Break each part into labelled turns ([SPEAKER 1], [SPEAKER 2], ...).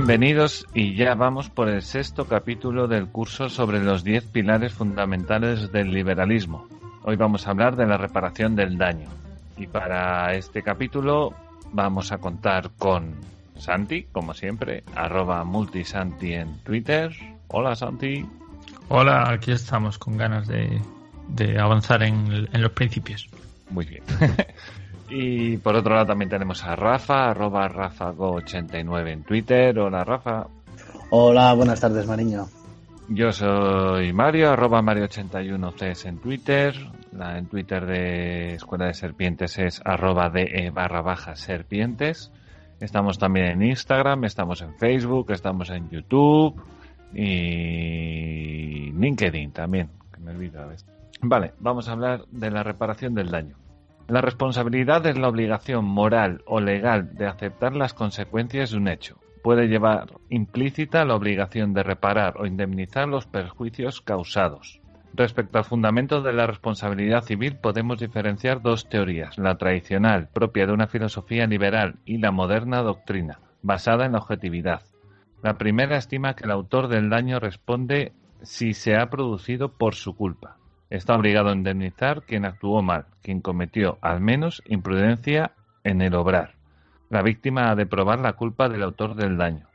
[SPEAKER 1] Bienvenidos y ya vamos por el 6º capítulo del curso sobre los 10 pilares fundamentales del liberalismo. Hoy vamos a hablar de la reparación del daño. Y para este capítulo vamos a contar con Santi, como siempre, @multisanti en Twitter. Hola, Santi.
[SPEAKER 2] Hola, aquí estamos con ganas de avanzar en los principios.
[SPEAKER 1] Muy bien. Y por otro lado también tenemos a Rafa, @rafago89 en Twitter. Hola, Rafa.
[SPEAKER 3] Hola, buenas tardes, Mariño.
[SPEAKER 1] Yo soy Mario, @mario81cs en Twitter. En Twitter de Escuela de Serpientes es @de_serpientes. Estamos también en Instagram, estamos en Facebook, estamos en YouTube y LinkedIn también, que me olvido a veces. Vale, vamos a hablar de la reparación del daño. La responsabilidad es la obligación moral o legal de aceptar las consecuencias de un hecho. Puede llevar implícita la obligación de reparar o indemnizar los perjuicios causados. Respecto al fundamento de la responsabilidad civil podemos diferenciar dos teorías, la tradicional, propia de una filosofía liberal, y la moderna doctrina, basada en la objetividad. La primera estima que el autor del daño responde si se ha producido por su culpa. Está obligado a indemnizar quien actuó mal, quien cometió, al menos, imprudencia en el obrar. La víctima ha de probar la culpa del autor del daño.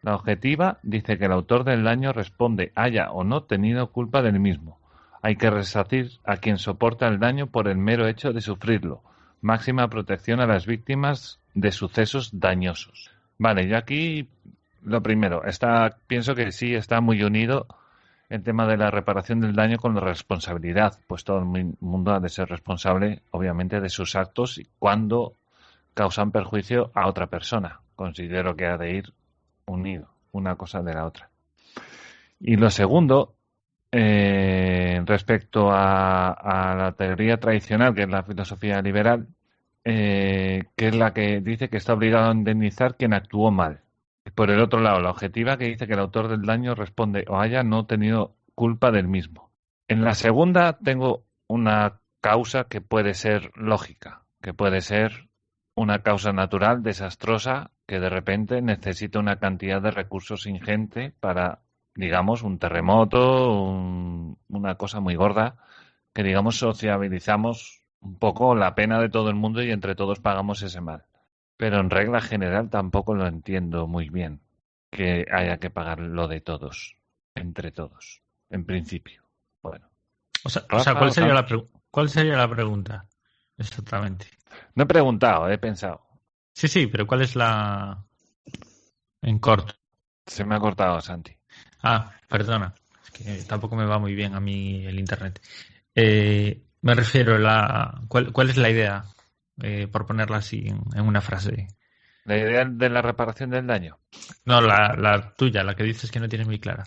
[SPEAKER 1] La objetiva dice que el autor del daño responde, haya o no tenido culpa del mismo. Hay que resarcir a quien soporta el daño por el mero hecho de sufrirlo. Máxima protección a las víctimas de sucesos dañosos. Vale, yo aquí, lo primero, pienso que sí está muy unido el tema de la reparación del daño con la responsabilidad, pues todo el mundo ha de ser responsable, obviamente, de sus actos y cuando causan perjuicio a otra persona. Considero que ha de ir unido, una cosa de la otra. Y lo segundo, respecto a la teoría tradicional, que es la filosofía liberal, que es la que dice que está obligado a indemnizar quien actuó mal. Por el otro lado, la objetiva, que dice que el autor del daño responde o haya no tenido culpa del mismo. En la segunda tengo una causa que puede ser lógica, que puede ser una causa natural desastrosa que de repente necesita una cantidad de recursos ingente para, digamos, un terremoto, una cosa muy gorda, que, digamos, sociabilizamos un poco la pena de todo el mundo y entre todos pagamos ese mal. Pero en regla general tampoco lo entiendo muy bien, que haya que pagar lo de todos, entre todos, en principio. Bueno.
[SPEAKER 2] O sea, ¿cuál sería la pregunta? Exactamente.
[SPEAKER 1] No he preguntado, he pensado.
[SPEAKER 2] Sí, pero ¿cuál es la...? En corto.
[SPEAKER 1] Se me ha cortado, Santi.
[SPEAKER 2] Perdona. Es que tampoco me va muy bien a mí el internet. Me refiero a ¿cuál es la idea? Por ponerla así en una frase.
[SPEAKER 1] ¿La idea de la reparación del daño?
[SPEAKER 2] No, la tuya, la que dices que no tienes muy clara.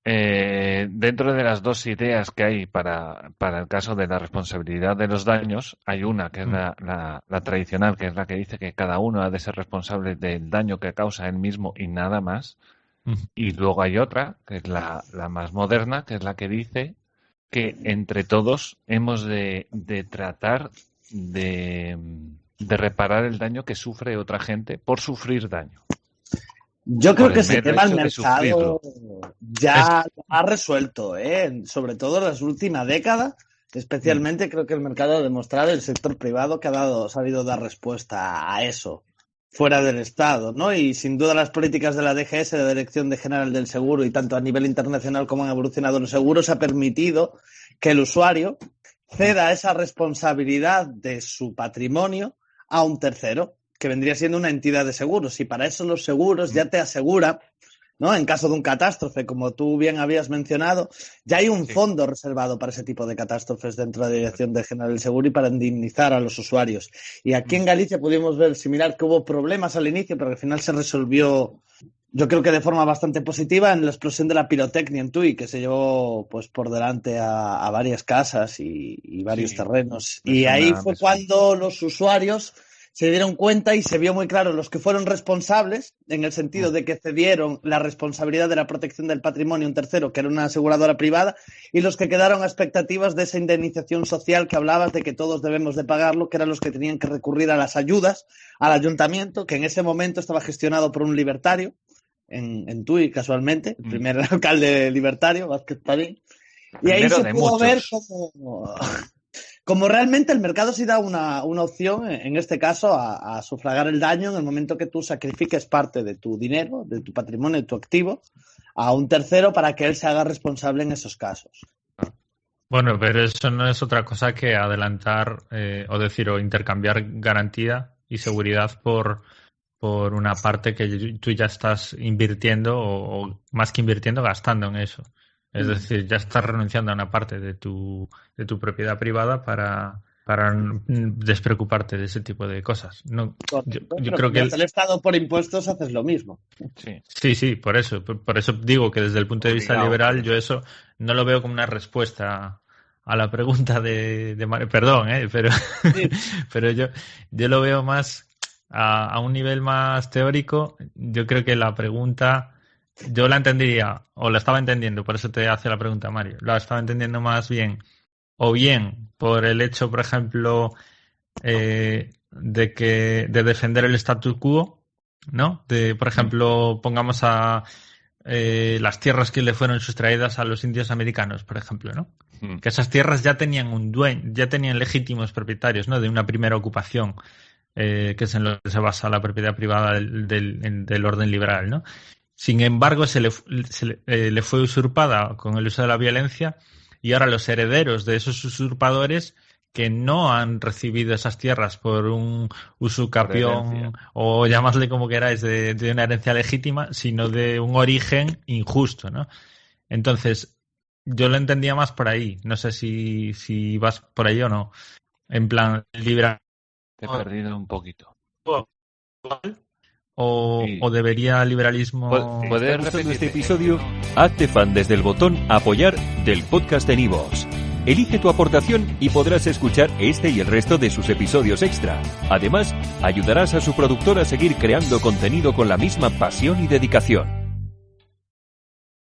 [SPEAKER 1] Dentro de las dos ideas que hay para el caso de la responsabilidad de los daños, hay una que es la tradicional, que es la que dice que cada uno ha de ser responsable del daño que causa él mismo y nada más. Y luego hay otra, que es la más moderna, que es la que dice que entre todos hemos de tratar de reparar el daño que sufre otra gente por sufrir daño.
[SPEAKER 3] Yo creo que ese tema el mercado ya lo ha resuelto, sobre todo en las últimas décadas, especialmente creo que el mercado ha demostrado, el sector privado que ha sabido dar respuesta a eso, fuera del Estado, ¿no? Y sin duda las políticas de la DGS, de la Dirección General del Seguro, y tanto a nivel internacional como han evolucionado los seguros, ha permitido que el usuario ceda esa responsabilidad de su patrimonio a un tercero, que vendría siendo una entidad de seguros. Y para eso los seguros ya te asegura, ¿no? En caso de un catástrofe, como tú bien habías mencionado, ya hay un fondo reservado para ese tipo de catástrofes dentro de la Dirección General del Seguro y para indemnizar a los usuarios. Y aquí en Galicia pudimos ver similar, que hubo problemas al inicio, pero al final se resolvió, yo creo que de forma bastante positiva, en la explosión de la pirotecnia en Tui, que se llevó pues por delante a varias casas y varios terrenos. Y ahí fue cuando los usuarios se dieron cuenta y se vio muy claro los que fueron responsables, en el sentido de que cedieron la responsabilidad de la protección del patrimonio a un tercero, que era una aseguradora privada, y los que quedaron a expectativas de esa indemnización social que hablabas de que todos debemos de pagarlo, que eran los que tenían que recurrir a las ayudas al ayuntamiento, que en ese momento estaba gestionado por un libertario, en Tui, casualmente, el primer alcalde libertario, Vázquez Padín. Y ahí se pudo ver como realmente el mercado sí da una opción, en este caso, a sufragar el daño en el momento que tú sacrifiques parte de tu dinero, de tu patrimonio, de tu activo, a un tercero para que él se haga responsable en esos casos.
[SPEAKER 2] Bueno, pero eso no es otra cosa que adelantar o intercambiar garantía y seguridad por una parte que tú ya estás invirtiendo o más que invirtiendo, gastando en eso. Es decir, ya estás renunciando a una parte de tu propiedad privada para despreocuparte de ese tipo de cosas. No, yo creo que
[SPEAKER 3] el Estado por impuestos haces lo mismo.
[SPEAKER 2] Sí, por eso digo que desde el punto de vista liberal yo eso no lo veo como una respuesta a la pregunta de Mario. Perdón, pero sí. Pero yo lo veo más a un nivel más teórico. Yo creo que la pregunta yo la entendería, o la estaba entendiendo, por eso te hace la pregunta, Mario. La estaba entendiendo más bien, o bien por el hecho, por ejemplo, de defender el status quo, ¿no? Por ejemplo, pongamos a las tierras que le fueron sustraídas a los indios americanos, por ejemplo, ¿no? Que esas tierras ya tenían un dueño, ya tenían legítimos propietarios, ¿no? De una primera ocupación, que es en lo que se basa la propiedad privada del orden liberal, ¿no? Sin embargo, se le fue usurpada con el uso de la violencia, y ahora los herederos de esos usurpadores que no han recibido esas tierras por un usucapión o llamadle como queráis, de una herencia legítima, sino de un origen injusto, ¿no? Entonces, yo lo entendía más por ahí. No sé si vas por ahí o no. En plan, liberal.
[SPEAKER 1] Te he perdido un poquito.
[SPEAKER 2] ¿O debería liberalismo...
[SPEAKER 4] ¿Puedes repetir este episodio? Hazte fan desde el botón apoyar del podcast de Nivos. Elige tu aportación y podrás escuchar este y el resto de sus episodios extra. Además, ayudarás a su productor a seguir creando contenido con la misma pasión y dedicación.